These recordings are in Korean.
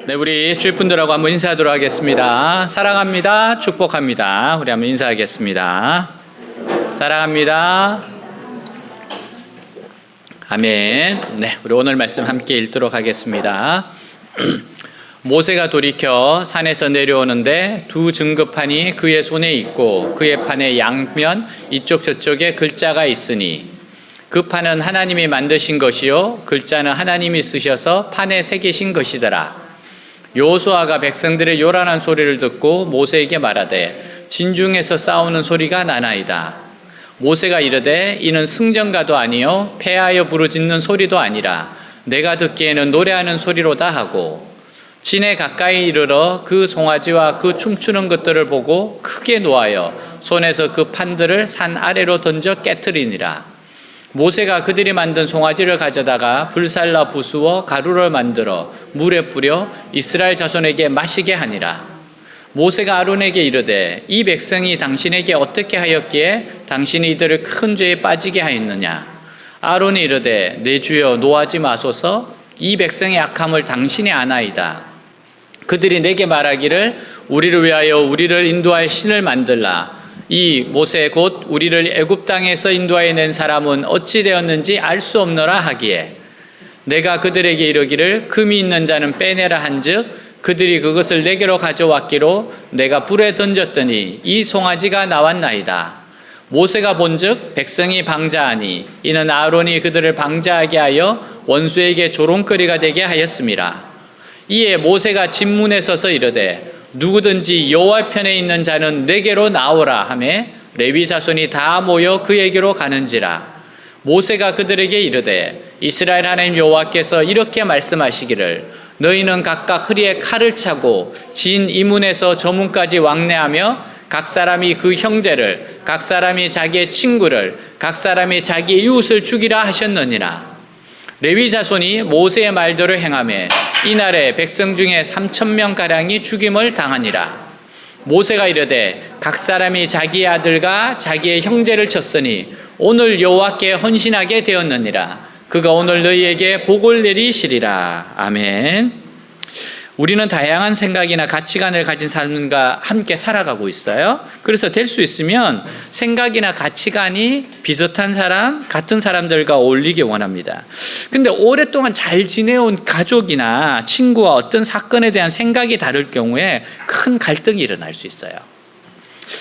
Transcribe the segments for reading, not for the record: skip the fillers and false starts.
네, 우리 주위분들하고 한번 인사하도록 하겠습니다. 사랑합니다. 축복합니다. 우리 한번 인사하겠습니다. 사랑합니다. 아멘. 네, 우리 오늘 말씀 함께 읽도록 하겠습니다. 모세가 돌이켜 산에서 내려오는데 두 증거판이 그의 손에 있고 그의 판의 양면 이쪽 저쪽에 글자가 있으니 그 판은 하나님이 만드신 것이요 글자는 하나님이 쓰셔서 판에 새기신 것이더라. 여호수아가 백성들의 요란한 소리를 듣고 모세에게 말하되 진중에서 싸우는 소리가 나나이다. 모세가 이르되 이는 승전가도 아니요 패하여 부르짖는 소리도 아니라 내가 듣기에는 노래하는 소리로다 하고 진에 가까이 이르러 그 송아지와 그 춤추는 것들을 보고 크게 노하여 손에서 그 판들을 산 아래로 던져 깨트리니라. 모세가 그들이 만든 송아지를 가져다가 불살라 부수어 가루를 만들어 물에 뿌려 이스라엘 자손에게 마시게 하니라. 모세가 아론에게 이르되 이 백성이 당신에게 어떻게 하였기에 당신이 이들을 큰 죄에 빠지게 하였느냐. 아론이 이르되 내 주여 노하지 마소서. 이 백성의 악함을 당신이 아나이다. 그들이 내게 말하기를 우리를 위하여 우리를 인도할 신을 만들라. 이 모세 곧 우리를 애굽 땅에서 인도하여 낸 사람은 어찌 되었는지 알 수 없노라 하기에 내가 그들에게 이르기를 금이 있는 자는 빼내라 한즉 그들이 그것을 내게로 가져왔기로 내가 불에 던졌더니 이 송아지가 나왔나이다. 모세가 본즉 백성이 방자하니 이는 아론이 그들을 방자하게 하여 원수에게 조롱거리가 되게 하였음이라. 이에 모세가 진문에 서서 이르되 누구든지 여호와 편에 있는 자는 내게로 나오라 하매 레위 자손이 다 모여 그에게로 가는지라. 모세가 그들에게 이르되 이스라엘 하나님 여호와께서 이렇게 말씀하시기를 너희는 각각 허리에 칼을 차고 진 이문에서 저 문까지 왕래하며 각 사람이 그 형제를 각 사람이 자기의 친구를 각 사람이 자기 이웃을 죽이라 하셨느니라. 레위 자손이 모세의 말대로 행하며 이날에 백성 중에 3,000명가량이 죽임을 당하니라. 모세가 이르되 각 사람이 자기의 아들과 자기의 형제를 쳤으니 오늘 여호와께 헌신하게 되었느니라. 그가 오늘 너희에게 복을 내리시리라. 아멘. 우리는 다양한 생각이나 가치관을 가진 사람과 함께 살아가고 있어요. 그래서 될 수 있으면 생각이나 가치관이 비슷한 사람, 같은 사람들과 어울리기 원합니다. 근데 오랫동안 잘 지내온 가족이나 친구와 어떤 사건에 대한 생각이 다를 경우에 큰 갈등이 일어날 수 있어요.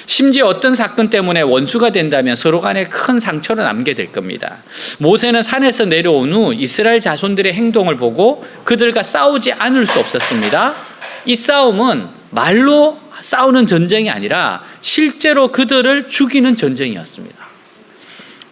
심지어 어떤 사건 때문에 원수가 된다면 서로 간에 큰 상처를 남게 될 겁니다. 모세는 산에서 내려온 후 이스라엘 자손들의 행동을 보고 그들과 싸우지 않을 수 없었습니다. 이 싸움은 말로 싸우는 전쟁이 아니라 실제로 그들을 죽이는 전쟁이었습니다.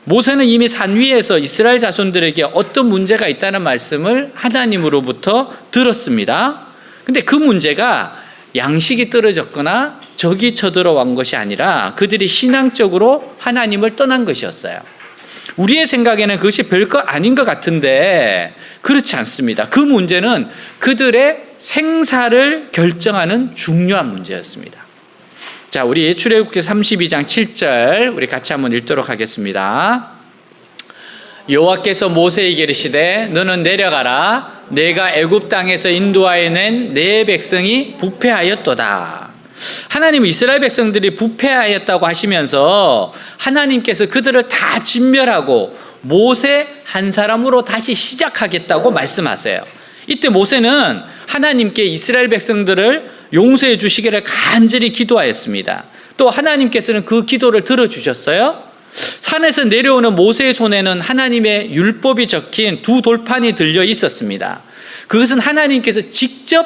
모세는 이미 산 위에서 이스라엘 자손들에게 어떤 문제가 있다는 말씀을 하나님으로부터 들었습니다. 근데 그 문제가 양식이 떨어졌거나 적이 쳐들어온 것이 아니라 그들이 신앙적으로 하나님을 떠난 것이었어요. 우리의 생각에는 그것이 별거 아닌 것 같은데 그렇지 않습니다. 그 문제는 그들의 생사를 결정하는 중요한 문제였습니다. 자, 우리 출애굽기 32장 7절 우리 같이 한번 읽도록 하겠습니다. 여호와께서 모세에게 이르시되 너는 내려가라. 내가 애굽 땅에서 인도하여 낸 내 백성이 부패하였도다. 하나님은 이스라엘 백성들이 부패하였다고 하시면서 하나님께서 그들을 다 진멸하고 모세 한 사람으로 다시 시작하겠다고 말씀하세요. 이때 모세는 하나님께 이스라엘 백성들을 용서해 주시기를 간절히 기도하였습니다. 또 하나님께서는 그 기도를 들어주셨어요. 산에서 내려오는 모세의 손에는 하나님의 율법이 적힌 두 돌판이 들려 있었습니다. 그것은 하나님께서 직접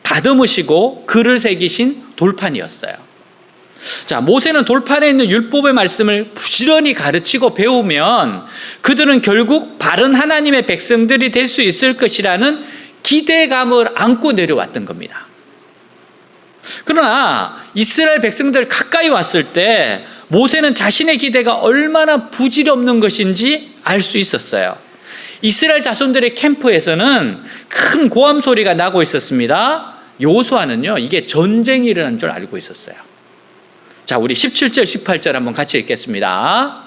다듬으시고 글을 새기신 돌판이었어요. 자, 모세는 돌판에 있는 율법의 말씀을 부지런히 가르치고 배우면 그들은 결국 바른 하나님의 백성들이 될 수 있을 것이라는 기대감을 안고 내려왔던 겁니다. 그러나 이스라엘 백성들 가까이 왔을 때 모세는 자신의 기대가 얼마나 부질없는 것인지 알 수 있었어요. 이스라엘 자손들의 캠프에서는 큰 고함 소리가 나고 있었습니다. 여호수아는요, 이게 전쟁이 일어난 줄 알고 있었어요. 자, 우리 17절, 18절 한번 같이 읽겠습니다.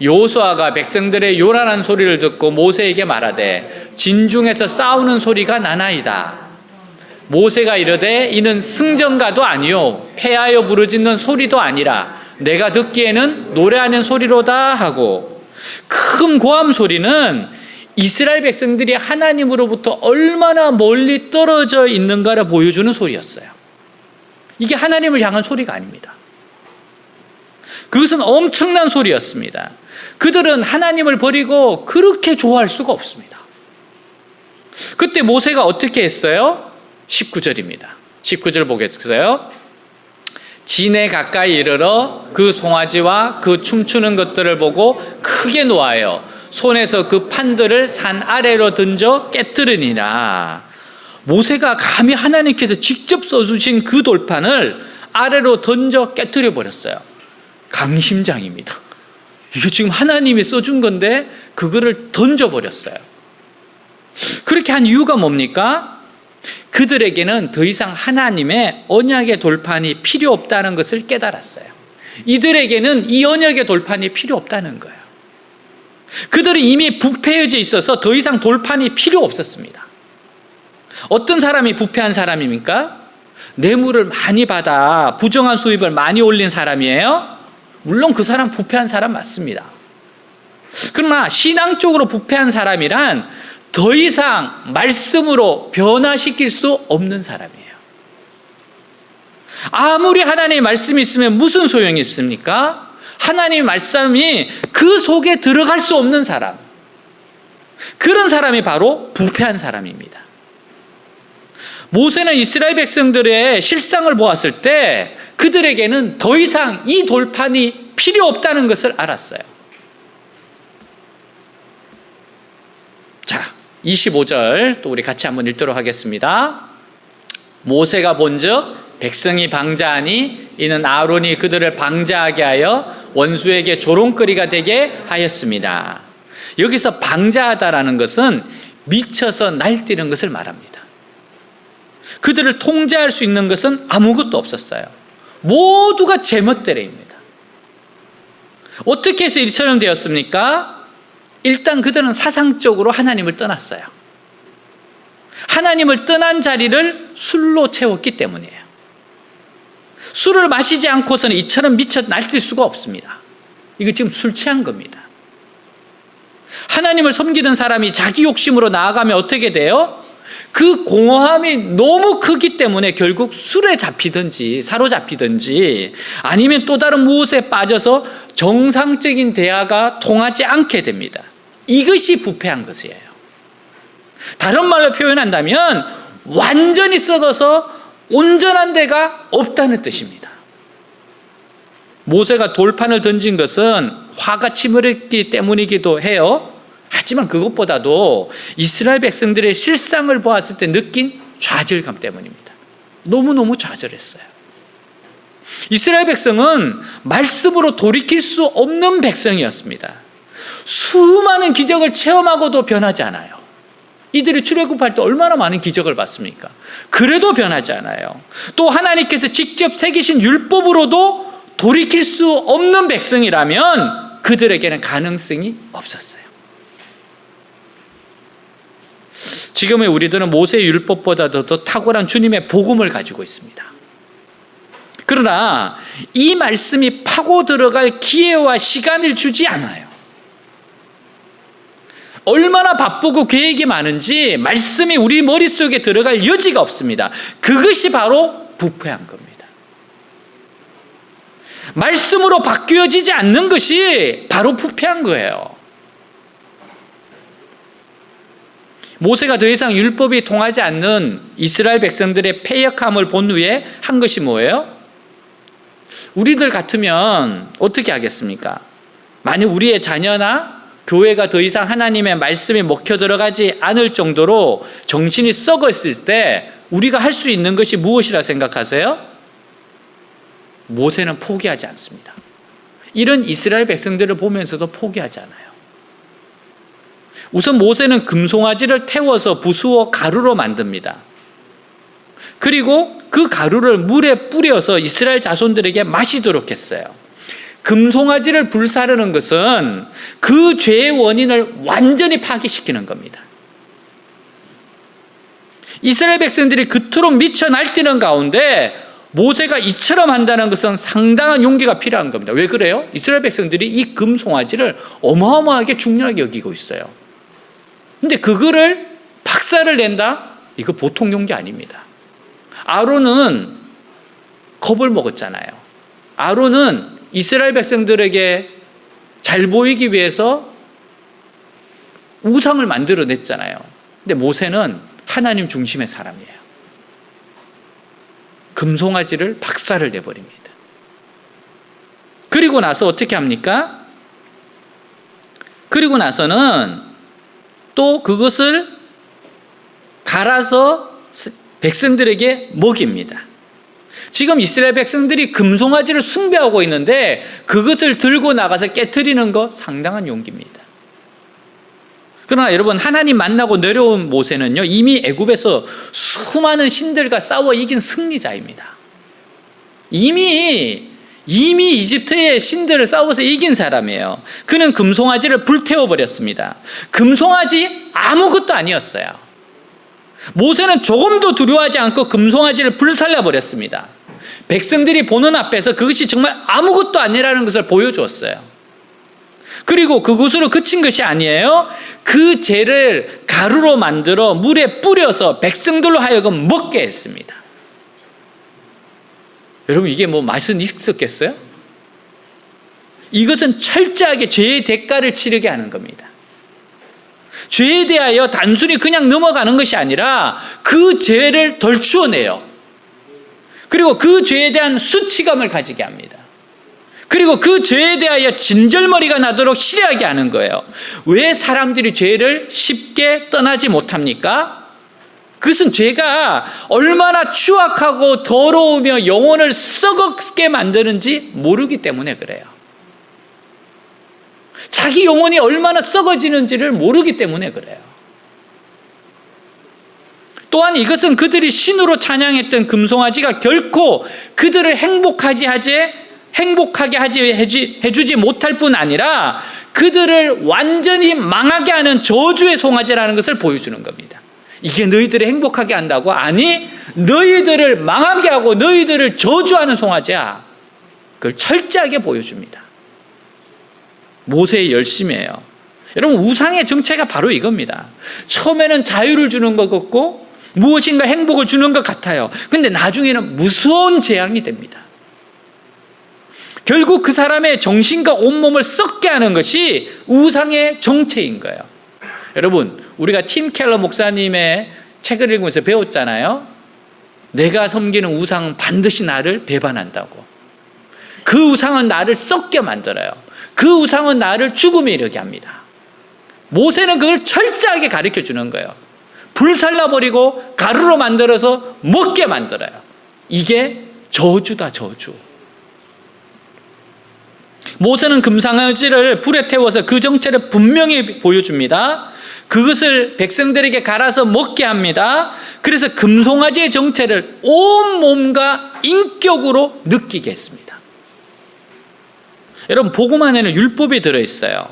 여호수아가 백성들의 요란한 소리를 듣고 모세에게 말하되 진중에서 싸우는 소리가 나나이다. 모세가 이르되 이는 승전가도 아니요 패하여 부르짖는 소리도 아니라 내가 듣기에는 노래하는 소리로다 하고, 큰 고함 소리는 이스라엘 백성들이 하나님으로부터 얼마나 멀리 떨어져 있는가를 보여주는 소리였어요. 이게 하나님을 향한 소리가 아닙니다. 그것은 엄청난 소리였습니다. 그들은 하나님을 버리고 그렇게 좋아할 수가 없습니다. 그때 모세가 어떻게 했어요? 19절입니다. 19절 보겠어요. 진에 가까이 이르러 그 송아지와 그 춤추는 것들을 보고 크게 노하여 손에서 그 판들을 산 아래로 던져 깨뜨리니라. 모세가 감히 하나님께서 직접 써주신 그 돌판을 아래로 던져 깨뜨려 버렸어요. 강심장입니다. 이게 지금 하나님이 써준 건데 그거를 던져버렸어요. 그렇게 한 이유가 뭡니까? 그들에게는 더 이상 하나님의 언약의 돌판이 필요 없다는 것을 깨달았어요. 이들에게는 이 언약의 돌판이 필요 없다는 거예요. 그들은 이미 부패해져 있어서 더 이상 돌판이 필요 없었습니다. 어떤 사람이 부패한 사람입니까? 뇌물을 많이 받아 부정한 수입을 많이 올린 사람이에요? 물론 그 사람 부패한 사람 맞습니다. 그러나 신앙적으로 부패한 사람이란 더 이상 말씀으로 변화시킬 수 없는 사람이에요. 아무리 하나님의 말씀이 있으면 무슨 소용이 있습니까? 하나님의 말씀이 그 속에 들어갈 수 없는 사람, 그런 사람이 바로 부패한 사람입니다. 모세는 이스라엘 백성들의 실상을 보았을 때 그들에게는 더 이상 이 돌판이 필요 없다는 것을 알았어요. 자, 25절 또 우리 같이 한번 읽도록 하겠습니다. 모세가 본즉 백성이 방자하니 이는 아론이 그들을 방자하게 하여 원수에게 조롱거리가 되게 하였습니다. 여기서 방자하다라는 것은 미쳐서 날뛰는 것을 말합니다. 그들을 통제할 수 있는 것은 아무것도 없었어요. 모두가 제멋대로입니다. 어떻게 해서 이처럼 되었습니까? 일단 그들은 사상적으로 하나님을 떠났어요. 하나님을 떠난 자리를 술로 채웠기 때문이에요. 술을 마시지 않고서는 이처럼 미쳐 날뛸 수가 없습니다. 이거 지금 술 취한 겁니다. 하나님을 섬기던 사람이 자기 욕심으로 나아가면 어떻게 돼요? 그 공허함이 너무 크기 때문에 결국 술에 잡히든지 사로잡히든지 아니면 또 다른 무엇에 빠져서 정상적인 대화가 통하지 않게 됩니다. 이것이 부패한 것이에요. 다른 말로 표현한다면 완전히 썩어서 온전한 데가 없다는 뜻입니다. 모세가 돌판을 던진 것은 화가 치밀었기 때문이기도 해요. 하지만 그것보다도 이스라엘 백성들의 실상을 보았을 때 느낀 좌절감 때문입니다. 너무너무 좌절했어요. 이스라엘 백성은 말씀으로 돌이킬 수 없는 백성이었습니다. 수많은 기적을 체험하고도 변하지 않아요. 이들이 출애굽할 때 얼마나 많은 기적을 봤습니까? 그래도 변하지 않아요. 또 하나님께서 직접 새기신 율법으로도 돌이킬 수 없는 백성이라면 그들에게는 가능성이 없었어요. 지금의 우리들은 모세의 율법보다도 더 탁월한 주님의 복음을 가지고 있습니다. 그러나 이 말씀이 파고 들어갈 기회와 시간을 주지 않아요. 얼마나 바쁘고 계획이 많은지 말씀이 우리 머릿속에 들어갈 여지가 없습니다. 그것이 바로 부패한 겁니다. 말씀으로 바뀌어지지 않는 것이 바로 부패한 거예요. 모세가 더 이상 율법이 통하지 않는 이스라엘 백성들의 패역함을 본 후에 한 것이 뭐예요? 우리들 같으면 어떻게 하겠습니까? 만약 우리의 자녀나 교회가 더 이상 하나님의 말씀에 먹혀 들어가지 않을 정도로 정신이 썩었을 때 우리가 할 수 있는 것이 무엇이라 생각하세요? 모세는 포기하지 않습니다. 이런 이스라엘 백성들을 보면서도 포기하지 않아요. 우선 모세는 금송아지를 태워서 부수어 가루로 만듭니다. 그리고 그 가루를 물에 뿌려서 이스라엘 자손들에게 마시도록 했어요. 금송아지를 불사르는 것은 그 죄의 원인을 완전히 파괴시키는 겁니다. 이스라엘 백성들이 그토록 미쳐 날뛰는 가운데 모세가 이처럼 한다는 것은 상당한 용기가 필요한 겁니다. 왜 그래요? 이스라엘 백성들이 이 금송아지를 어마어마하게 중요하게 여기고 있어요. 근데 그거를 박살을 낸다? 이거 보통 용기 아닙니다. 아론은 겁을 먹었잖아요. 아론은 이스라엘 백성들에게 잘 보이기 위해서 우상을 만들어냈잖아요. 근데 모세는 하나님 중심의 사람이에요. 금송아지를 박살을 내버립니다. 그리고 나서 어떻게 합니까? 그리고 나서는 또 그것을 갈아서 백성들에게 먹입니다. 지금 이스라엘 백성들이 금송아지를 숭배하고 있는데 그것을 들고 나가서 깨트리는 거 상당한 용기입니다. 그러나 여러분, 하나님 만나고 내려온 모세는요, 이미 애굽에서 수많은 신들과 싸워 이긴 승리자입니다. 이미 이집트의 신들을 싸워서 이긴 사람이에요. 그는 금송아지를 불태워버렸습니다. 금송아지 아무것도 아니었어요. 모세는 조금도 두려워하지 않고 금송아지를 불살라버렸습니다. 백성들이 보는 앞에서 그것이 정말 아무것도 아니라는 것을 보여주었어요. 그리고 그것으로 그친 것이 아니에요. 그 재를 가루로 만들어 물에 뿌려서 백성들로 하여금 먹게 했습니다. 여러분, 이게 뭐 맛은 있었겠어요? 이것은 철저하게 죄의 대가를 치르게 하는 겁니다. 죄에 대하여 단순히 그냥 넘어가는 것이 아니라 그 죄를 덜추어내요. 그리고 그 죄에 대한 수치감을 가지게 합니다. 그리고 그 죄에 대하여 진절머리가 나도록 싫어하게 하는 거예요. 왜 사람들이 죄를 쉽게 떠나지 못합니까? 그것은 죄가 얼마나 추악하고 더러우며 영혼을 썩게 만드는지 모르기 때문에 그래요. 자기 영혼이 얼마나 썩어지는지를 모르기 때문에 그래요. 또한 이것은 그들이 신으로 찬양했던 금송아지가 결코 그들을 행복하게 해주지 못할 뿐 아니라 그들을 완전히 망하게 하는 저주의 송아지라는 것을 보여주는 겁니다. 이게 너희들을 행복하게 한다고? 아니, 너희들을 망하게 하고 너희들을 저주하는 송아지야. 그걸 철저하게 보여줍니다. 모세의 열심이에요. 여러분, 우상의 정체가 바로 이겁니다. 처음에는 자유를 주는 것 같고 무엇인가 행복을 주는 것 같아요. 근데 나중에는 무서운 재앙이 됩니다. 결국 그 사람의 정신과 온몸을 썩게 하는 것이 우상의 정체인 거예요. 여러분, 우리가 팀 켈러 목사님의 책을 읽으면서 배웠잖아요. 내가 섬기는 우상은 반드시 나를 배반한다고. 그 우상은 나를 썩게 만들어요. 그 우상은 나를 죽음에 이르게 합니다. 모세는 그걸 철저하게 가르쳐 주는 거예요. 불살라버리고 가루로 만들어서 먹게 만들어요. 이게 저주다, 저주. 모세는 금송아지를 불에 태워서 그 정체를 분명히 보여줍니다. 그것을 백성들에게 갈아서 먹게 합니다. 그래서 금송아지의 정체를 온몸과 인격으로 느끼게 했습니다. 여러분, 복음 안에는 율법이 들어있어요.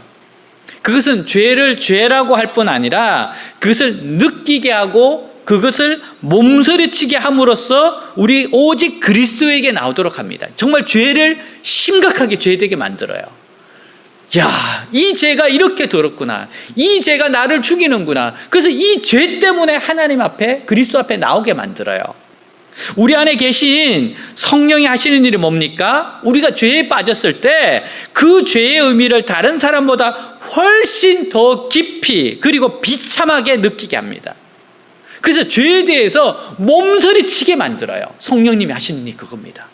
그것은 죄를 죄라고 할 뿐 아니라 그것을 느끼게 하고 그것을 몸서리치게 함으로써 우리 오직 그리스도에게 나오도록 합니다. 정말 죄를 심각하게 죄되게 만들어요. 야, 이 죄가 이렇게 더럽구나. 이 죄가 나를 죽이는구나. 그래서 이 죄 때문에 하나님 앞에, 그리스도 앞에 나오게 만들어요. 우리 안에 계신 성령이 하시는 일이 뭡니까? 우리가 죄에 빠졌을 때 그 죄의 의미를 다른 사람보다 훨씬 더 깊이 그리고 비참하게 느끼게 합니다. 그래서 죄에 대해서 몸서리치게 만들어요. 성령님이 하시는 일이 그겁니다.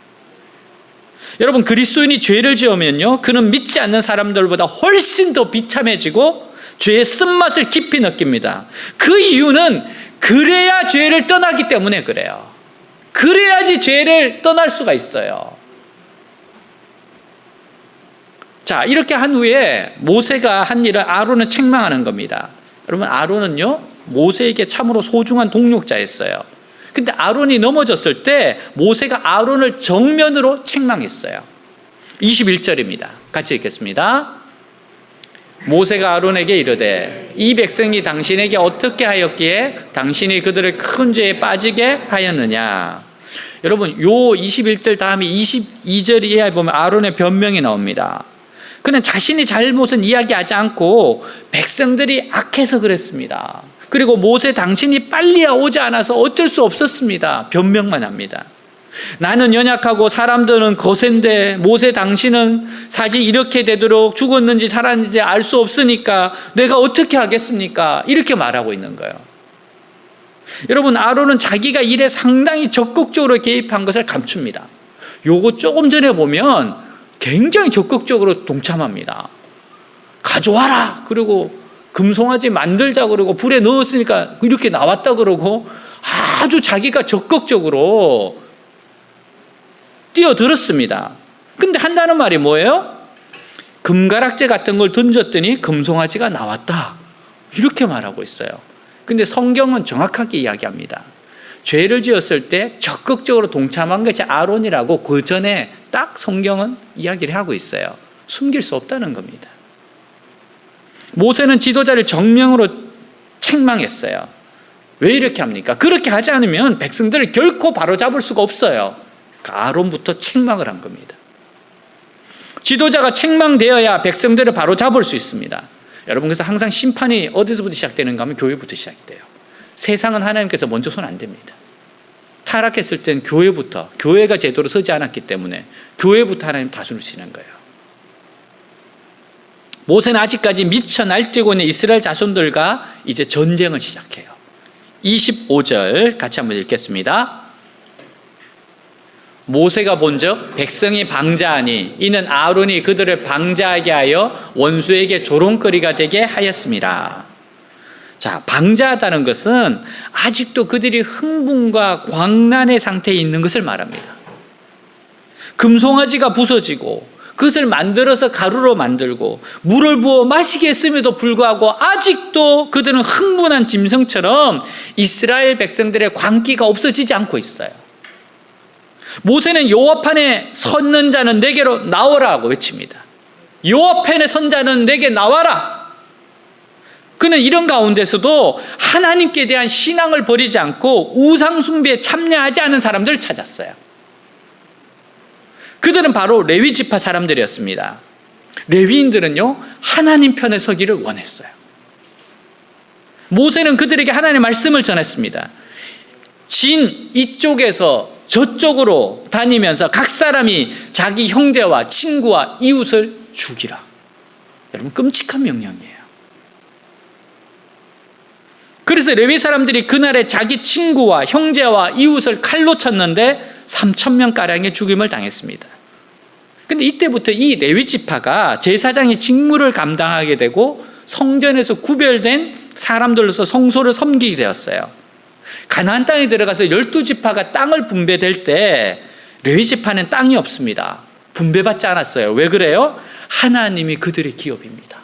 여러분, 그리스도인이 죄를 지으면요, 그는 믿지 않는 사람들보다 훨씬 더 비참해지고 죄의 쓴맛을 깊이 느낍니다. 그 이유는 그래야 죄를 떠나기 때문에 그래요. 그래야지 죄를 떠날 수가 있어요. 자, 이렇게 한 후에 모세가 한 일을 아론을 책망하는 겁니다. 여러분, 아론은요, 모세에게 참으로 소중한 동력자였어요. 근데 아론이 넘어졌을 때 모세가 아론을 정면으로 책망했어요. 21절입니다. 같이 읽겠습니다. 모세가 아론에게 이르되 이 백성이 당신에게 어떻게 하였기에 당신이 그들을 큰 죄에 빠지게 하였느냐. 여러분, 요 21절 다음에 22절 이하에 보면 아론의 변명이 나옵니다. 그는 자신이 잘못은 이야기하지 않고 백성들이 악해서 그랬습니다. 그리고 모세 당신이 빨리 오지 않아서 어쩔 수 없었습니다. 변명만 합니다. 나는 연약하고 사람들은 거센데 모세 당신은 사실 이렇게 되도록 죽었는지 살았는지 알 수 없으니까 내가 어떻게 하겠습니까? 이렇게 말하고 있는 거예요. 여러분, 아론은 자기가 일에 상당히 적극적으로 개입한 것을 감춥니다. 요거 조금 전에 보면 굉장히 적극적으로 동참합니다. 가져와라. 그리고 금송아지 만들자 그러고 불에 넣었으니까 이렇게 나왔다 그러고 아주 자기가 적극적으로 뛰어들었습니다. 근데 한다는 말이 뭐예요? 금가락재 같은 걸 던졌더니 금송아지가 나왔다. 이렇게 말하고 있어요. 근데 성경은 정확하게 이야기합니다. 죄를 지었을 때 적극적으로 동참한 것이 아론이라고 그 전에 딱 성경은 이야기를 하고 있어요. 숨길 수 없다는 겁니다. 모세는 지도자를 정명으로 책망했어요. 왜 이렇게 합니까? 그렇게 하지 않으면 백성들을 결코 바로잡을 수가 없어요. 아론부터 책망을 한 겁니다. 지도자가 책망되어야 백성들을 바로잡을 수 있습니다. 여러분, 그래서 항상 심판이 어디서부터 시작되는가 하면 교회부터 시작돼요. 세상은 하나님께서 먼저 손 안 댑니다. 타락했을 땐 교회부터, 교회가 제대로 서지 않았기 때문에 교회부터 하나님 다스리는 치는 거예요. 모세는 아직까지 미쳐 날뛰고 있는 이스라엘 자손들과 이제 전쟁을 시작해요. 25절 같이 한번 읽겠습니다. 모세가 본즉 백성이 방자하니 이는 아론이 그들을 방자하게 하여 원수에게 조롱거리가 되게 하였습니다. 자, 방자하다는 것은 아직도 그들이 흥분과 광란의 상태에 있는 것을 말합니다. 금송아지가 부서지고 그것을 만들어서 가루로 만들고 물을 부어 마시게 했음에도 불구하고 아직도 그들은 흥분한 짐승처럼 이스라엘 백성들의 광기가 없어지지 않고 있어요. 모세는 여호와판에 섰는 자는 내게로 나오라고 외칩니다. 여호와판에 선 자는 내게 나와라. 그는 이런 가운데서도 하나님께 대한 신앙을 버리지 않고 우상 숭배에 참여하지 않은 사람들을 찾았어요. 그들은 바로 레위 지파 사람들이었습니다. 레위인들은요, 하나님 편에 서기를 원했어요. 모세는 그들에게 하나님의 말씀을 전했습니다. 진 이쪽에서 저쪽으로 다니면서 각 사람이 자기 형제와 친구와 이웃을 죽이라. 여러분, 끔찍한 명령이에요. 그래서 레위 사람들이 그날에 자기 친구와 형제와 이웃을 칼로 쳤는데 3,000명가량의 죽임을 당했습니다. 근데 이때부터 이 레위 지파가 제사장의 직무를 감당하게 되고 성전에서 구별된 사람들로서 성소를 섬기게 되었어요. 가나안 땅에 들어가서 12지파가 땅을 분배될 때 레위 지파는 땅이 없습니다. 분배받지 않았어요. 왜 그래요? 하나님이 그들의 기업입니다.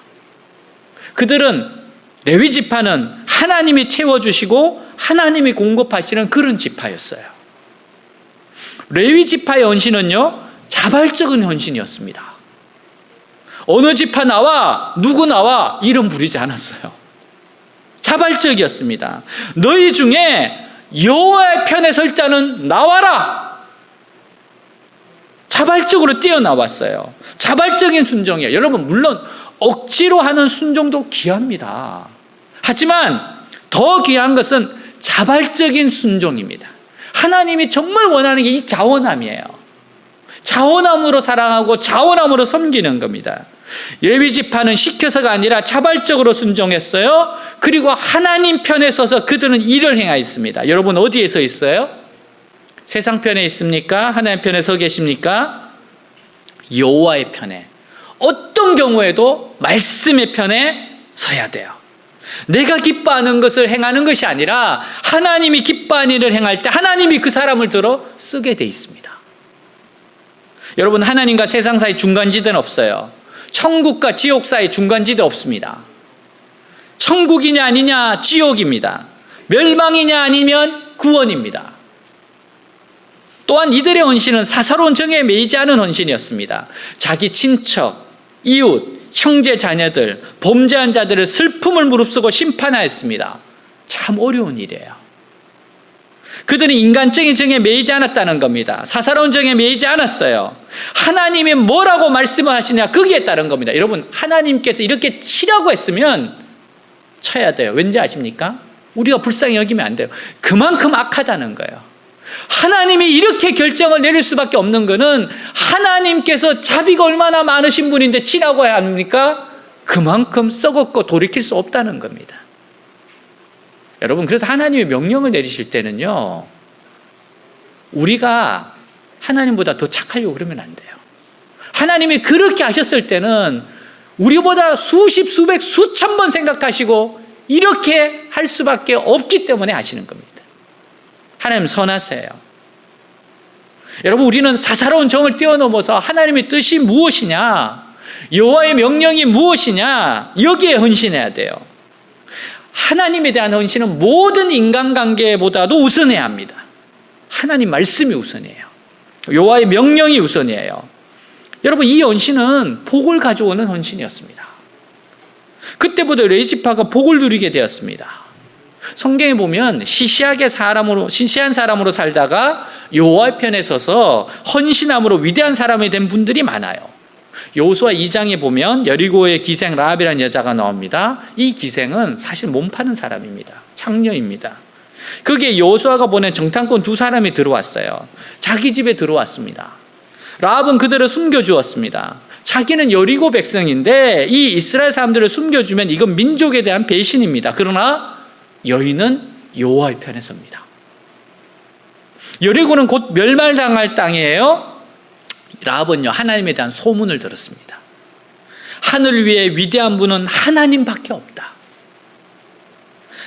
그들은, 레위 지파는 하나님이 채워주시고 하나님이 공급하시는 그런 지파였어요. 레위 지파의 헌신은요, 자발적인 헌신이었습니다. 어느 지파 나와, 누구 나와 이름 부르지 않았어요. 자발적이었습니다. 너희 중에 여호와의 편에 설 자는 나와라. 자발적으로 뛰어나왔어요. 자발적인 순종이에요. 여러분, 물론 억지로 하는 순종도 귀합니다. 하지만 더 귀한 것은 자발적인 순종입니다. 하나님이 정말 원하는 게 이 자원함이에요. 자원함으로 사랑하고 자원함으로 섬기는 겁니다. 레위 지파는 시켜서가 아니라 자발적으로 순종했어요. 그리고 하나님 편에 서서 그들은 일을 행하였습니다. 여러분, 어디에 서 있어요? 세상 편에 있습니까? 하나님 편에 서 계십니까? 여호와의 편에, 어떤 경우에도 말씀의 편에 서야 돼요. 내가 기뻐하는 것을 행하는 것이 아니라 하나님이 기뻐하는 일을 행할 때 하나님이 그 사람을 들어 쓰게 돼 있습니다. 여러분, 하나님과 세상 사이 중간지대는 없어요. 천국과 지옥 사이 중간지대 없습니다. 천국이냐 아니냐 지옥입니다. 멸망이냐 아니면 구원입니다. 또한 이들의 헌신은 사사로운 정에 매이지 않은 헌신이었습니다. 자기 친척, 이웃, 형제 자녀들, 범죄한 자들의 슬픔을 무릅쓰고 심판하였습니다. 참 어려운 일이에요. 그들은 인간적인 정에 매이지 않았다는 겁니다. 사사로운 정에 매이지 않았어요. 하나님이 뭐라고 말씀을 하시냐, 거기에 따른 겁니다. 여러분, 하나님께서 이렇게 치라고 했으면 쳐야 돼요. 왠지 아십니까? 우리가 불쌍히 여기면 안 돼요. 그만큼 악하다는 거예요. 하나님이 이렇게 결정을 내릴 수밖에 없는 것은 하나님께서 자비가 얼마나 많으신 분인데 치라고 해야 합니까? 그만큼 썩었고 돌이킬 수 없다는 겁니다. 여러분, 그래서 하나님이 명령을 내리실 때는요, 우리가 하나님보다 더 착하려고 그러면 안 돼요. 하나님이 그렇게 하셨을 때는 우리보다 수십, 수백, 수천 번 생각하시고 이렇게 할 수밖에 없기 때문에 하시는 겁니다. 하나님 선하세요. 여러분, 우리는 사사로운 정을 뛰어넘어서 하나님의 뜻이 무엇이냐, 여호와의 명령이 무엇이냐, 여기에 헌신해야 돼요. 하나님에 대한 헌신은 모든 인간관계보다도 우선해야 합니다. 하나님 말씀이 우선이에요. 여호와의 명령이 우선이에요. 여러분, 이 헌신은 복을 가져오는 헌신이었습니다. 그때부터 레지파가 복을 누리게 되었습니다. 성경에 보면 시시한 사람으로 살다가 여호와의 편에 서서 헌신함으로 위대한 사람이 된 분들이 많아요. 여호수아 2장에 보면 여리고의 기생 라합이라는 여자가 나옵니다. 이 기생은 사실 몸 파는 사람입니다. 창녀입니다. 거기에 여호수아가 보낸 정탐꾼 두 사람이 들어왔어요. 자기 집에 들어왔습니다. 라합은 그들을 숨겨주었습니다. 자기는 여리고 백성인데 이 이스라엘 사람들을 숨겨주면 이건 민족에 대한 배신입니다. 그러나 여인은 여호와의 편에 섭니다. 여리고는 곧 멸망당할 땅이에요. 라합은요, 하나님에 대한 소문을 들었습니다. 하늘 위에 위대한 분은 하나님밖에 없다.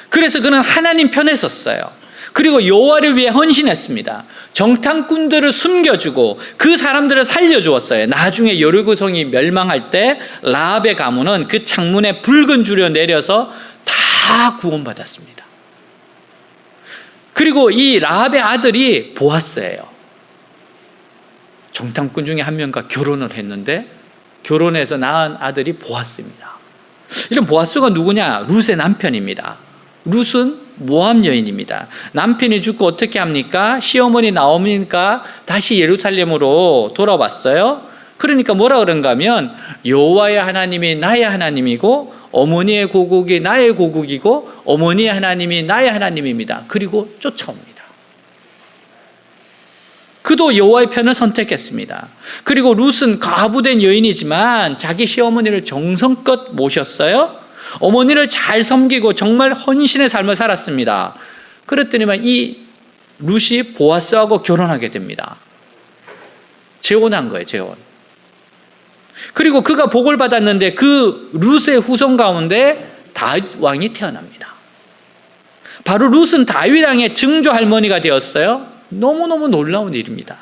그래서 그는 하나님 편에 섰어요. 그리고 여호와를 위해 헌신했습니다. 정탐꾼들을 숨겨주고 그 사람들을 살려주었어요. 나중에 여리고성이 멸망할 때 라합의 가문은 그 창문에 붉은 줄을 내려서 다 구원받았습니다. 그리고 이 라합의 아들이 보아스예요. 정탐꾼 중에 한 명과 결혼을 했는데 결혼해서 낳은 아들이 보아스입니다. 이런 보아스가 누구냐? 룻의 남편입니다. 룻은 모압 여인입니다. 남편이 죽고 어떻게 합니까? 시어머니 나오니까 다시 예루살렘으로 돌아왔어요. 그러니까 뭐라 그런가 하면 여호와의 하나님이 나의 하나님이고 어머니의 고국이 나의 고국이고 어머니의 하나님이 나의 하나님입니다. 그리고 쫓아옵니다. 그도 여호와의 편을 선택했습니다. 그리고 룻은 과부된 여인이지만 자기 시어머니를 정성껏 모셨어요. 어머니를 잘 섬기고 정말 헌신의 삶을 살았습니다. 그랬더니만 이 룻이 보아스하고 결혼하게 됩니다. 재혼한 거예요, 재혼. 그리고 그가 복을 받았는데 그 룻의 후손 가운데 다윗 왕이 태어납니다. 바로 룻은 다윗 왕의 증조 할머니가 되었어요. 너무너무 놀라운 일입니다.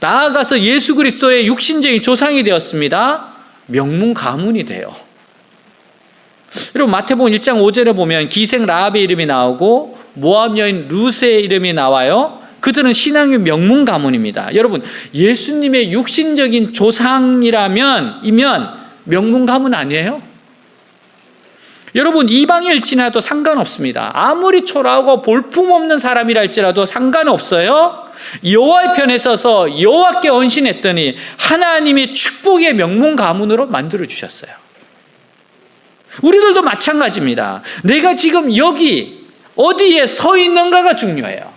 나아가서 예수 그리스도의 육신적인 조상이 되었습니다. 명문 가문이 돼요. 여러분, 마태복음 1장 5절에 보면 기생 라합의 이름이 나오고 모압 여인 룻의 이름이 나와요. 그들은 신앙의 명문 가문입니다. 여러분, 예수님의 육신적인 조상이면 명문 가문 아니에요? 여러분, 이방일지라도 상관없습니다. 아무리 초라하고 볼품없는 사람이라 할지라도 상관없어요. 여호와의 편에 서서 여호와께 헌신했더니 하나님이 축복의 명문 가문으로 만들어 주셨어요. 우리들도 마찬가지입니다. 내가 지금 여기 어디에 서 있는가가 중요해요.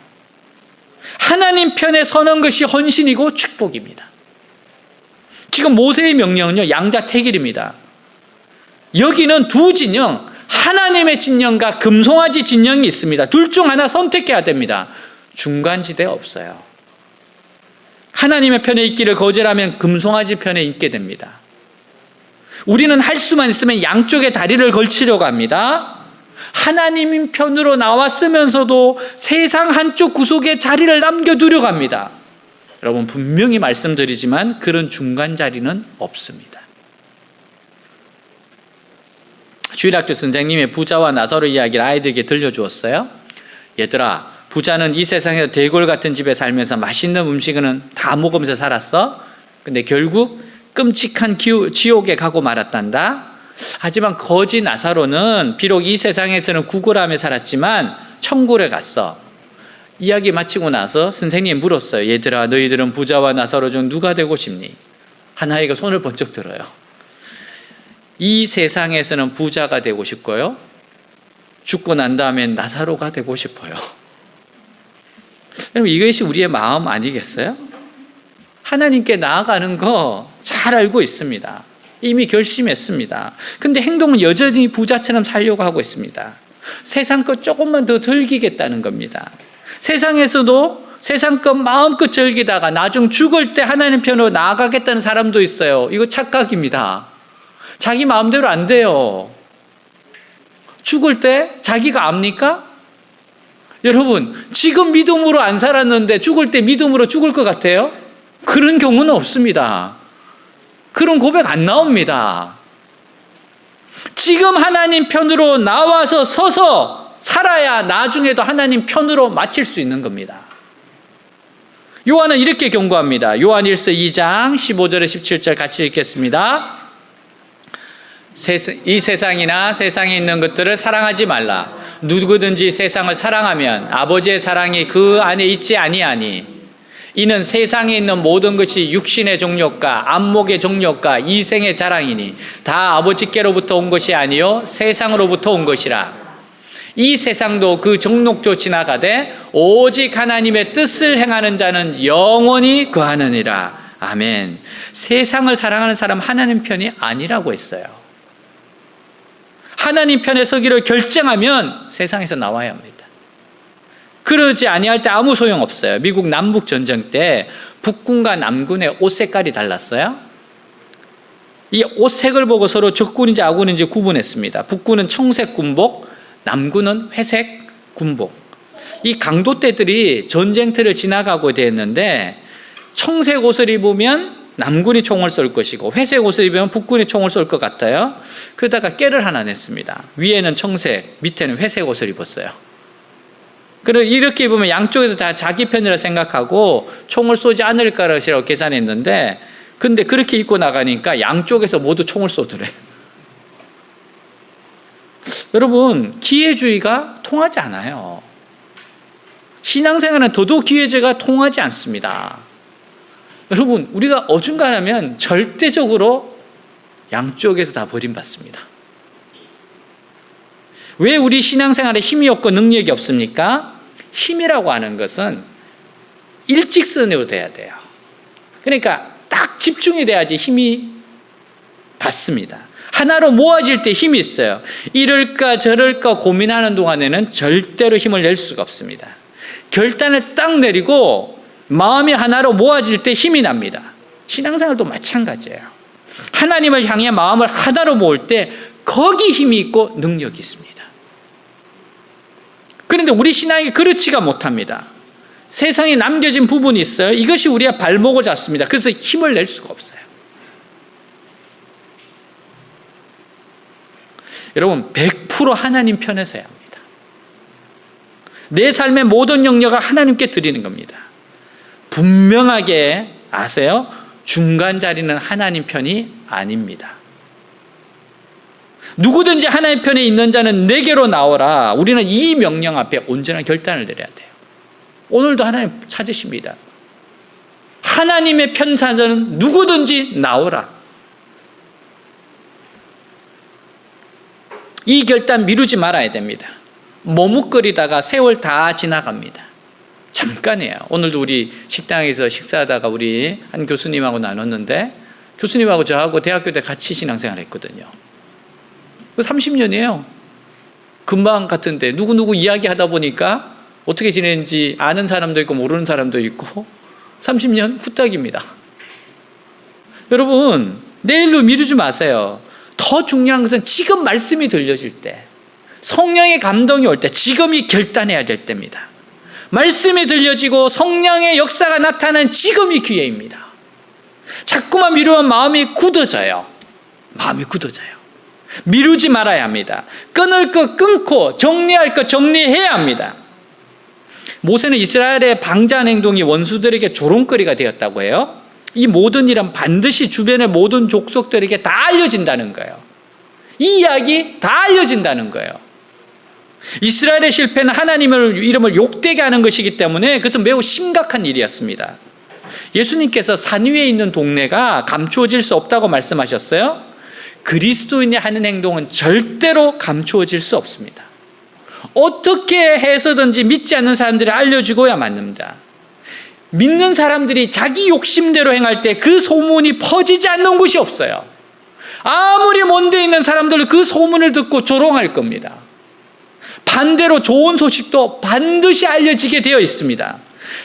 하나님 편에 서는 것이 헌신이고 축복입니다. 지금 모세의 명령은요, 양자택일입니다. 여기는 두 진영, 하나님의 진영과 금송아지 진영이 있습니다. 둘 중 하나 선택해야 됩니다. 중간지대 없어요. 하나님의 편에 있기를 거절하면 금송아지 편에 있게 됩니다. 우리는 할 수만 있으면 양쪽에 다리를 걸치려고 합니다. 하나님 편으로 나왔으면서도 세상 한쪽 구석에 자리를 남겨두려고 합니다. 여러분, 분명히 말씀드리지만 그런 중간 자리는 없습니다. 주일학교 선생님이 부자와 나사로 이야기를 아이들에게 들려주었어요. 얘들아, 부자는 이 세상에서 대골 같은 집에 살면서 맛있는 음식은 다 먹으면서 살았어. 근데 결국 끔찍한 지옥에 가고 말았단다. 하지만 거지 나사로는 비록 이 세상에서는 구걸하며 살았지만 천국에 갔어. 이야기 마치고 나서 선생님이 물었어요. 얘들아, 너희들은 부자와 나사로 중 누가 되고 싶니? 한 아이가 손을 번쩍 들어요. 이 세상에서는 부자가 되고 싶고요, 죽고 난 다음엔 나사로가 되고 싶어요. 여러분, 이것이 우리의 마음 아니겠어요? 하나님께 나아가는 거 잘 알고 있습니다. 이미 결심했습니다. 근데 행동은 여전히 부자처럼 살려고 하고 있습니다. 세상 것 조금만 더 즐기겠다는 겁니다. 세상에서도 세상 것 마음껏 즐기다가 나중 죽을 때 하나님 편으로 나아가겠다는 사람도 있어요. 이거 착각입니다. 자기 마음대로 안 돼요. 죽을 때 자기가 압니까? 여러분, 지금 믿음으로 안 살았는데 죽을 때 믿음으로 죽을 것 같아요? 그런 경우는 없습니다. 그런 고백 안 나옵니다. 지금 하나님 편으로 나와서 서서 살아야 나중에도 하나님 편으로 마칠 수 있는 겁니다. 요한은 이렇게 경고합니다. 요한 1서 2장 15절에 17절 같이 읽겠습니다. 이 세상이나 세상에 있는 것들을 사랑하지 말라. 누구든지 세상을 사랑하면 아버지의 사랑이 그 안에 있지 아니하니, 이는 세상에 있는 모든 것이 육신의 정욕과 안목의 정욕과 이생의 자랑이니 다 아버지께로부터 온 것이 아니요 세상으로부터 온 것이라. 이 세상도 그 정욕조 지나가되 오직 하나님의 뜻을 행하는 자는 영원히 거하느니라. 아멘. 세상을 사랑하는 사람 하나님 편이 아니라고 했어요. 하나님 편에 서기를 결정하면 세상에서 나와야 합니다. 그러지 아니할 때 아무 소용없어요. 미국 남북 전쟁 때 북군과 남군의 옷 색깔이 달랐어요. 이 옷 색을 보고 서로 적군인지 아군인지 구분했습니다. 북군은 청색 군복, 남군은 회색 군복. 이 강도떼들이 전쟁터를 지나가고 되었는데 청색 옷을 입으면 남군이 총을 쏠 것이고 회색 옷을 입으면 북군이 총을 쏠 것 같아요. 그러다가 깨를 하나 냈습니다. 위에는 청색, 밑에는 회색 옷을 입었어요. 그리고 이렇게 입으면 양쪽에서 다 자기 편이라 생각하고 총을 쏘지 않을 것이라고 계산했는데, 근데 그렇게 입고 나가니까 양쪽에서 모두 총을 쏘더래요. 여러분, 기회주의가 통하지 않아요. 신앙생활은 더더욱 기회주의가 통하지 않습니다. 여러분, 우리가 어중간하면 절대적으로 양쪽에서 다 버림받습니다. 왜 우리 신앙생활에 힘이 없고 능력이 없습니까? 힘이라고 하는 것은 일직선으로 돼야 돼요. 그러니까 딱 집중이 돼야지 힘이 받습니다. 하나로 모아질 때 힘이 있어요. 이럴까 저럴까 고민하는 동안에는 절대로 힘을 낼 수가 없습니다. 결단을 딱 내리고 마음이 하나로 모아질 때 힘이 납니다. 신앙생활도 마찬가지예요. 하나님을 향해 마음을 하나로 모을 때 거기 힘이 있고 능력이 있습니다. 그런데 우리 신앙이 그렇지가 못합니다. 세상에 남겨진 부분이 있어요. 이것이 우리의 발목을 잡습니다. 그래서 힘을 낼 수가 없어요. 여러분, 100% 하나님 편에 서야 합니다. 내 삶의 모든 영역을 하나님께 드리는 겁니다. 분명하게 아세요? 중간 자리는 하나님 편이 아닙니다. 누구든지 하나님 편에 있는 자는 내게로 나오라. 우리는 이 명령 앞에 온전한 결단을 내려야 돼요. 오늘도 하나님 찾으십니다. 하나님의 편사자는 누구든지 나오라. 이 결단 미루지 말아야 됩니다. 머뭇거리다가 세월 다 지나갑니다. 잠깐이에요. 오늘도 우리 식당에서 식사하다가 우리 한 교수님하고 나눴는데, 교수님하고 저하고 대학교 때 같이 신앙생활 했거든요. 30년이에요. 금방 같은데 누구누구 이야기하다 보니까 어떻게 지내는지 아는 사람도 있고 모르는 사람도 있고 30년 후딱입니다. 여러분, 내일로 미루지 마세요. 더 중요한 것은 지금 말씀이 들려질 때, 성령의 감동이 올 때, 지금이 결단해야 될 때입니다. 말씀이 들려지고 성령의 역사가 나타나는 지금이 기회입니다. 자꾸만 미루면 마음이 굳어져요. 마음이 굳어져요. 미루지 말아야 합니다. 끊을 것 끊고 정리할 것 정리해야 합니다. 모세는 이스라엘의 방자한 행동이 원수들에게 조롱거리가 되었다고 해요. 이 모든 일은 반드시 주변의 모든 족속들에게 다 알려진다는 거예요. 이 이야기 다 알려진다는 거예요. 이스라엘의 실패는 하나님의 이름을 욕되게 하는 것이기 때문에 그것은 매우 심각한 일이었습니다. 예수님께서 산 위에 있는 동네가 감추어질 수 없다고 말씀하셨어요. 그리스도인이 하는 행동은 절대로 감추어질 수 없습니다. 어떻게 해서든지 믿지 않는 사람들이 알려주고야 맙니다. 믿는 사람들이 자기 욕심대로 행할 때 그 소문이 퍼지지 않는 곳이 없어요. 아무리 먼데 있는 사람들은 그 소문을 듣고 조롱할 겁니다. 반대로 좋은 소식도 반드시 알려지게 되어 있습니다.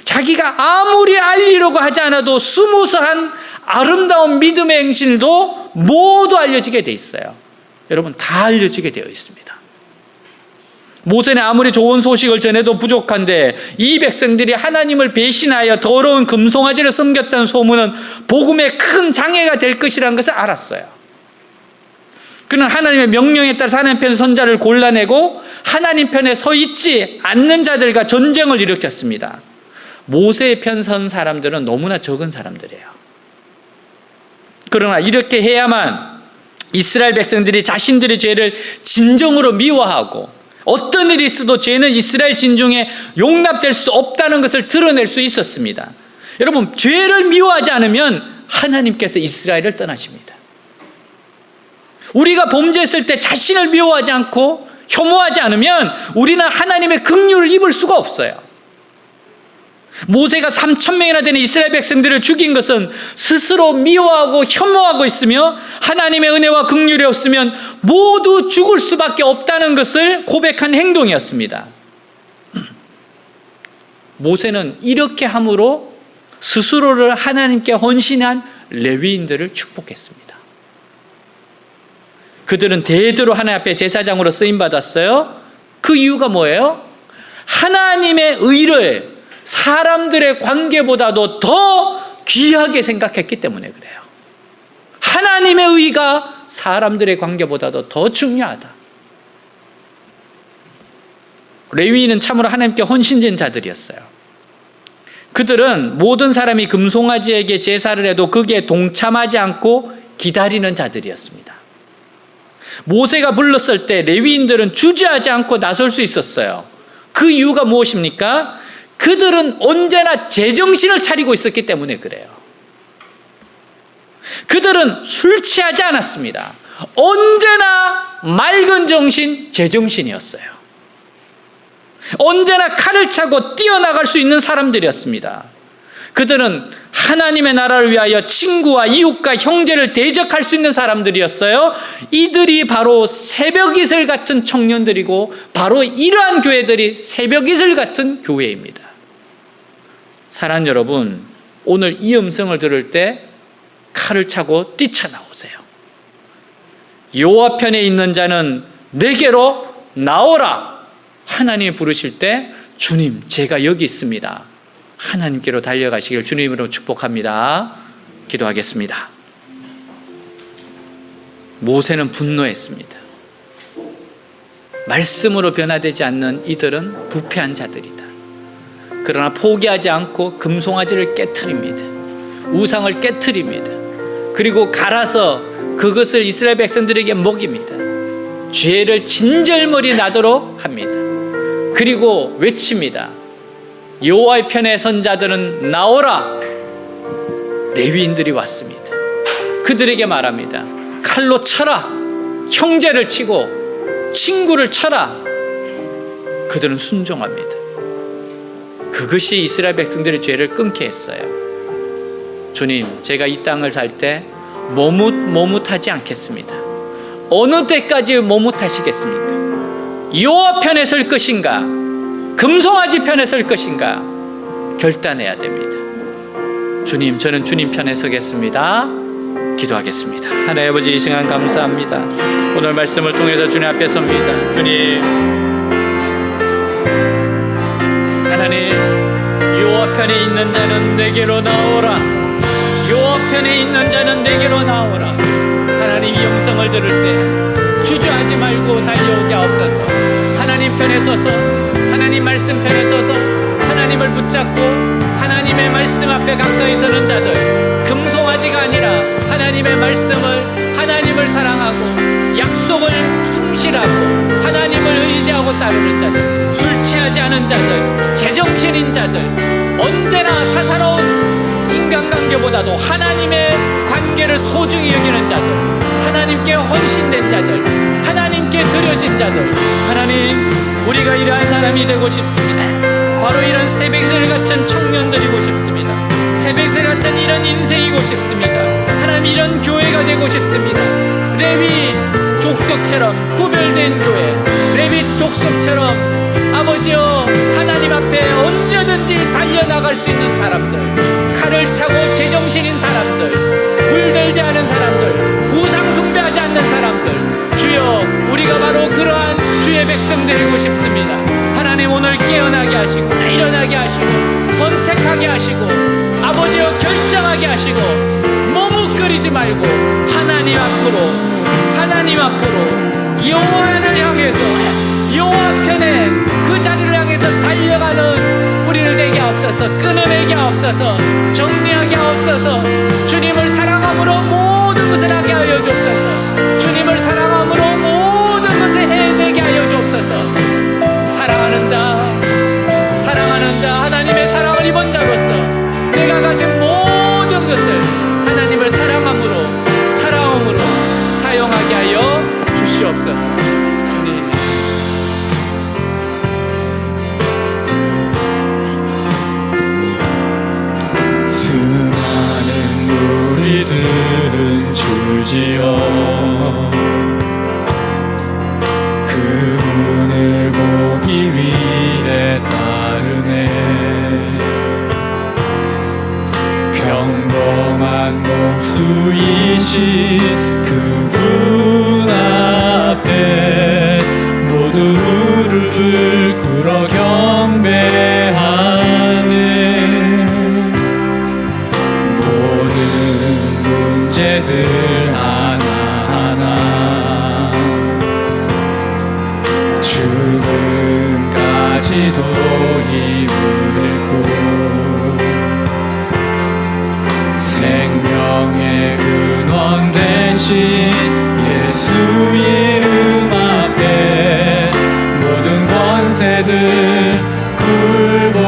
자기가 아무리 알리려고 하지 않아도 숨어서 한 아름다운 믿음의 행실도 모두 알려지게 되어 있어요. 여러분, 다 알려지게 되어 있습니다. 모세는 아무리 좋은 소식을 전해도 부족한데 이 백성들이 하나님을 배신하여 더러운 금송아지를 섬겼다는 소문은 복음에 큰 장애가 될 것이라는 것을 알았어요. 그는 하나님의 명령에 따라 하나님 편 선자를 골라내고 하나님 편에 서 있지 않는 자들과 전쟁을 일으켰습니다. 모세의 편 선 사람들은 너무나 적은 사람들이에요. 그러나 이렇게 해야만 이스라엘 백성들이 자신들의 죄를 진정으로 미워하고 어떤 일이 있어도 죄는 이스라엘 진중에 용납될 수 없다는 것을 드러낼 수 있었습니다. 여러분, 죄를 미워하지 않으면 하나님께서 이스라엘을 떠나십니다. 우리가 범죄했을 때 자신을 미워하지 않고 혐오하지 않으면 우리는 하나님의 긍휼을 입을 수가 없어요. 모세가 3,000명이나 되는 이스라엘 백성들을 죽인 것은 스스로 미워하고 혐오하고 있으며 하나님의 은혜와 긍휼이 없으면 모두 죽을 수밖에 없다는 것을 고백한 행동이었습니다. 모세는 이렇게 함으로 스스로를 하나님께 헌신한 레위인들을 축복했습니다. 그들은 대대로 하나님 앞에 제사장으로 쓰임받았어요. 그 이유가 뭐예요? 하나님의 의를 사람들의 관계보다도 더 귀하게 생각했기 때문에 그래요. 하나님의 의가 사람들의 관계보다도 더 중요하다. 레위인은 참으로 하나님께 헌신된 자들이었어요. 그들은 모든 사람이 금송아지에게 제사를 해도 거기에 동참하지 않고 기다리는 자들이었습니다. 모세가 불렀을 때 레위인들은 주저하지 않고 나설 수 있었어요. 그 이유가 무엇입니까? 그들은 언제나 제정신을 차리고 있었기 때문에 그래요. 그들은 술 취하지 않았습니다. 언제나 맑은 정신, 제정신이었어요. 언제나 칼을 차고 뛰어나갈 수 있는 사람들이었습니다. 그들은 하나님의 나라를 위하여 친구와 이웃과 형제를 대적할 수 있는 사람들이었어요. 이들이 바로 새벽이슬 같은 청년들이고 바로 이러한 교회들이 새벽이슬 같은 교회입니다. 사랑하는 여러분, 오늘 이 음성을 들을 때 칼을 차고 뛰쳐나오세요. 여호와 편에 있는 자는 내게로 나오라. 하나님이 부르실 때 주님, 제가 여기 있습니다. 하나님께로 달려가시길 주님으로 축복합니다. 기도하겠습니다. 모세는 분노했습니다. 말씀으로 변화되지 않는 이들은 부패한 자들이다. 그러나 포기하지 않고 금송아지를 깨트립니다. 우상을 깨트립니다. 그리고 갈아서 그것을 이스라엘 백성들에게 먹입니다. 죄를 진절머리 나도록 합니다. 그리고 외칩니다. 여호와의 편에 선 자들은 나오라. 레위인들이 왔습니다. 그들에게 말합니다. 칼로 쳐라. 형제를 치고 친구를 쳐라. 그들은 순종합니다. 그것이 이스라엘 백성들의 죄를 끊게 했어요. 주님, 제가 이 땅을 살 때 머뭇하지 않겠습니다. 어느 때까지 머뭇하시겠습니까? 여호와 편에 설 것인가, 금송아지 편에 설 것인가 결단해야 됩니다. 주님, 저는 주님 편에 서겠습니다. 기도하겠습니다. 하나님 아버지, 이 시간 감사합니다. 오늘 말씀을 통해서 주님 앞에 섭니다. 주님, 하나님, 여호와 편에 있는 자는 내게로 나오라. 여호와 편에 있는 자는 내게로 나오라. 하나님, 이 영성을 들을 때 주저하지 말고 달려오게 하옵소서. 하나님 편에 서서, 하나님 말씀 편에 서서 하나님을 붙잡고 하나님의 말씀 앞에 가까이 서는 자들, 그 가지가 아니라 하나님의 말씀을, 하나님을 사랑하고 약속을 충실하고 하나님을 의지하고 따르는 자들, 술 취하지 않은 자들, 제정신인 자들, 언제나 사사로운 인간관계보다도 하나님의 관계를 소중히 여기는 자들, 하나님께 헌신된 자들, 하나님께 드려진 자들, 하나님, 우리가 이러한 사람이 되고 싶습니다. 바로 이런 새벽새 같은 청년들이고 싶습니다. 새벽새 같은 이런 인생이고 싶습니다. 하나님, 이런 교회가 되고 싶습니다. 레위 족속처럼 구별된 교회, 레위 족속처럼 아버지여 하나님 앞에 언제든지 달려나갈 수 있는 사람들, 칼을 차고 제정신인 사람들, 물들지 않은 사람들, 우상 숭배하지 않는 사람들, 주여, 우리가 바로 그러한 주의 백성 되고 싶습니다. 하나님, 오늘 깨어나게 하시고 일어나게 하시고 선택하게 하시고 아버지여 결정하게 하시고 머뭇거리지 말고 하나님 앞으로 여호와를 향해서, 여호와 편에 그 자리를 향해서 달려가는 우리를 되게 하옵소서. 끊어내게 하옵소서. 정리하게 하옵소서. 주님을 사랑함으로 모든 것을 하게 하여 주옵소서. 주님을 사랑함으로 모든 것을 해내게 하여 주옵소서. 사랑하는 자, 하나님의 사랑을 입은 자로서 내가 가진 모든 것을 하나님을 사랑함으로 사용하게 하여 주시옵소서. 주님, 수많은 무리들은 줄지어 그분을 보기 위해 따르네. 평범한 목수이신 그분 앞에 모두 무릎을 꿇어 경배하네. 모든 문제들 하나하나 죽음까지도 힘을 잃고 생명의 근원 되신 예수 이름 앞에 모든 권세들 굴복하네.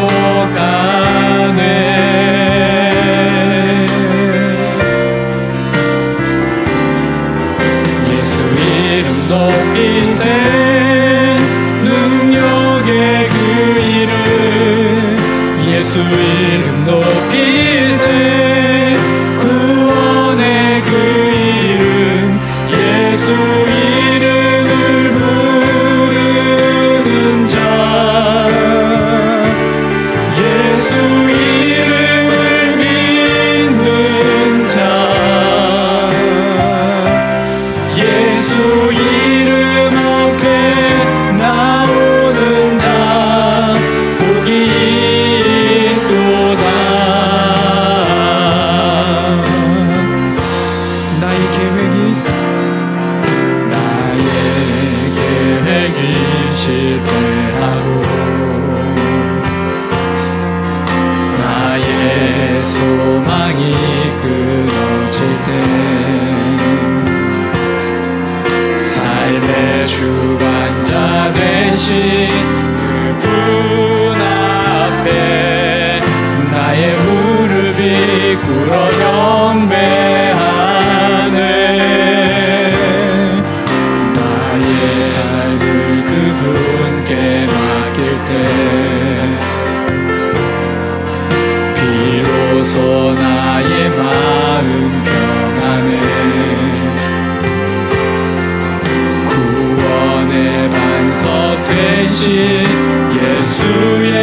예수 이름 높이세 능력의 그 이름, 예수 이름 높이세 구원의 그 이름, 예수 이름을 부르는 자, 예수 이름을 믿는 자, 예수 이름 앞에 나오는 자 복이 있도다. 나의 계획이 실패하고 나의 소망이 끊어질 때 삶의 주관자 되신 그분 앞에 나의 무릎이 꿇어 경배하네. 나의 삶을 그분께 맡길 때 비로소 나의 마음 평안해. 구원의 반석 되신 예수의